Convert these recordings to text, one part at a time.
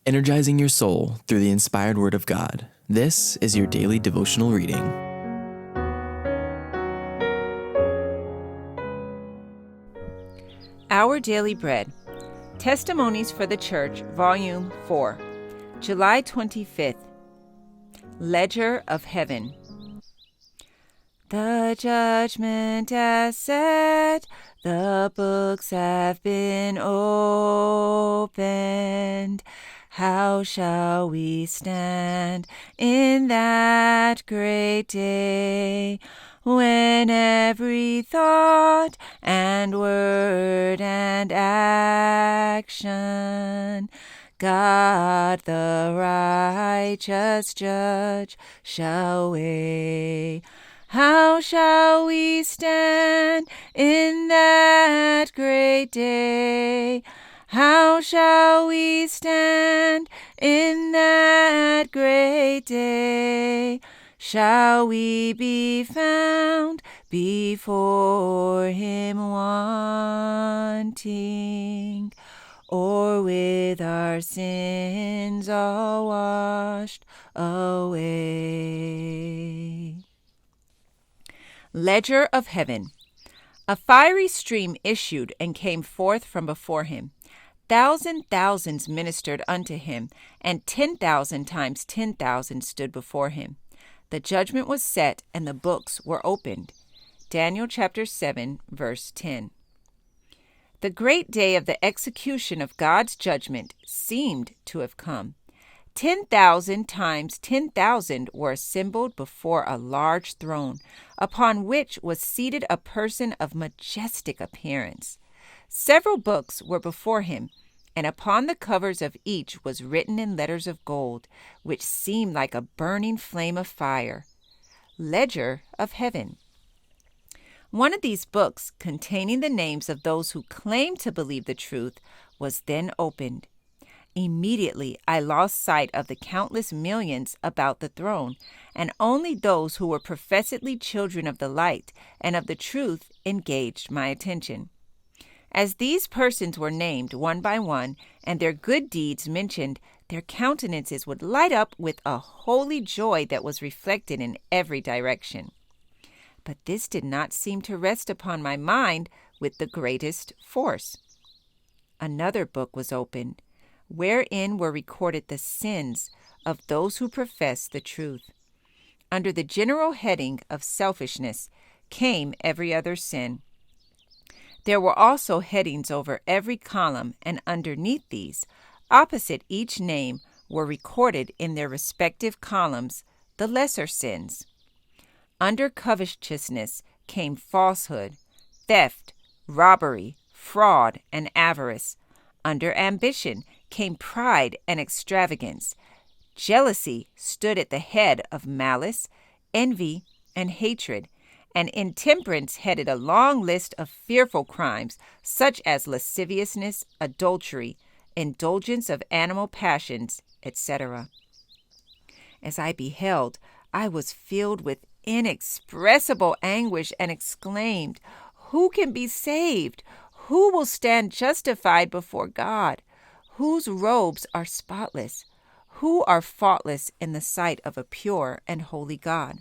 energizing your soul through the inspired Word of God. This is your daily devotional reading. Our Daily Bread, Testimonies for the Church, Volume 4, July 25th. Ledger of Heaven. The judgment has set, the books have been opened. How shall we stand in that great day, when every thought and word and action God the righteous judge shall weigh? How shall we stand in that great day? How shall we stand in that great day? Shall we be found before him wanting, or with our sins all washed away? Ledger of Heaven. A fiery stream issued and came forth from before him. Thousands ministered unto him, and 10,000 times 10,000 stood before him. The judgment was set, and the books were opened. Daniel chapter 7, verse 10. The great day of the execution of God's judgment seemed to have come. 10,000 times 10,000 were assembled before a large throne, upon which was seated a person of majestic appearance. Several books were before him, and upon the covers of each was written in letters of gold, which seemed like a burning flame of fire. Ledger of Heaven. One of these books, containing the names of those who claimed to believe the truth, was then opened. Immediately I lost sight of the countless millions about the throne, and only those who were professedly children of the light and of the truth engaged my attention. As these persons were named one by one, and their good deeds mentioned, their countenances would light up with a holy joy that was reflected in every direction. But this did not seem to rest upon my mind with the greatest force. Another book was opened, wherein were recorded the sins of those who profess the truth. Under the general heading of selfishness came every other sin. There were also headings over every column, and underneath these, opposite each name, were recorded in their respective columns the lesser sins. Under covetousness came falsehood, theft, robbery, fraud, and avarice. Under ambition came pride and extravagance. Jealousy stood at the head of malice, envy, and hatred, and intemperance headed a long list of fearful crimes, such as lasciviousness, adultery, indulgence of animal passions, etc. As I beheld, I was filled with inexpressible anguish and exclaimed, "Who can be saved? Who will stand justified before God? Whose robes are spotless? Who are faultless in the sight of a pure and holy God?"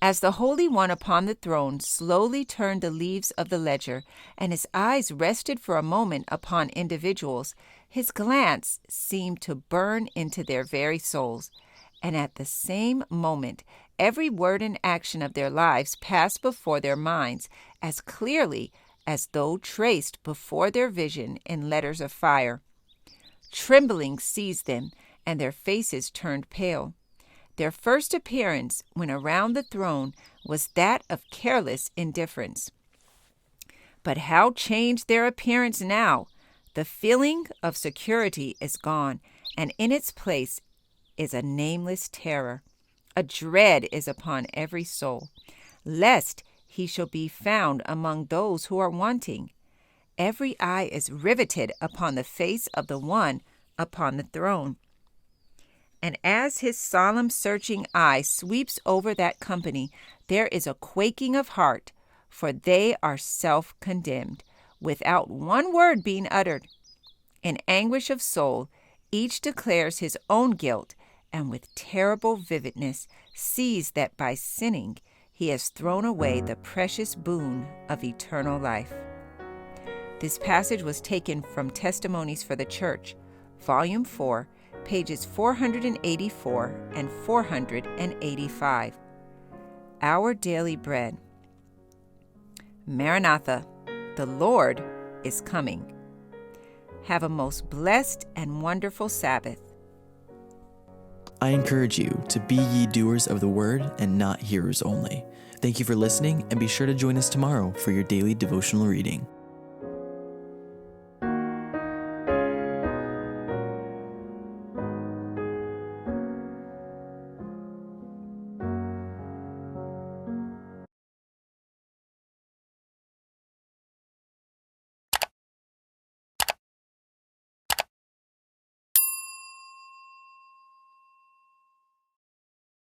As the Holy One upon the throne slowly turned the leaves of the ledger, and his eyes rested for a moment upon individuals, his glance seemed to burn into their very souls, and at the same moment every word and action of their lives passed before their minds as clearly as though traced before their vision in letters of fire. Trembling seized them, and their faces turned pale. Their first appearance, when around the throne, was that of careless indifference. But how changed their appearance now! The feeling of security is gone, and in its place is a nameless terror. A dread is upon every soul, lest he shall be found among those who are wanting. Every eye is riveted upon the face of the one upon the throne. And as his solemn searching eye sweeps over that company, there is a quaking of heart, for they are self-condemned, without one word being uttered. In anguish of soul, Each declares his own guilt and with terrible vividness sees that by sinning he has thrown away the precious boon of eternal life. This passage was taken from Testimonies for the Church, Volume 4, pages 484 and 485. Our Daily Bread. Maranatha, the Lord is coming. Have a most blessed and wonderful Sabbath. I encourage you to be ye doers of the word and not hearers only. Thank you for listening, and be sure to join us tomorrow for your daily devotional reading.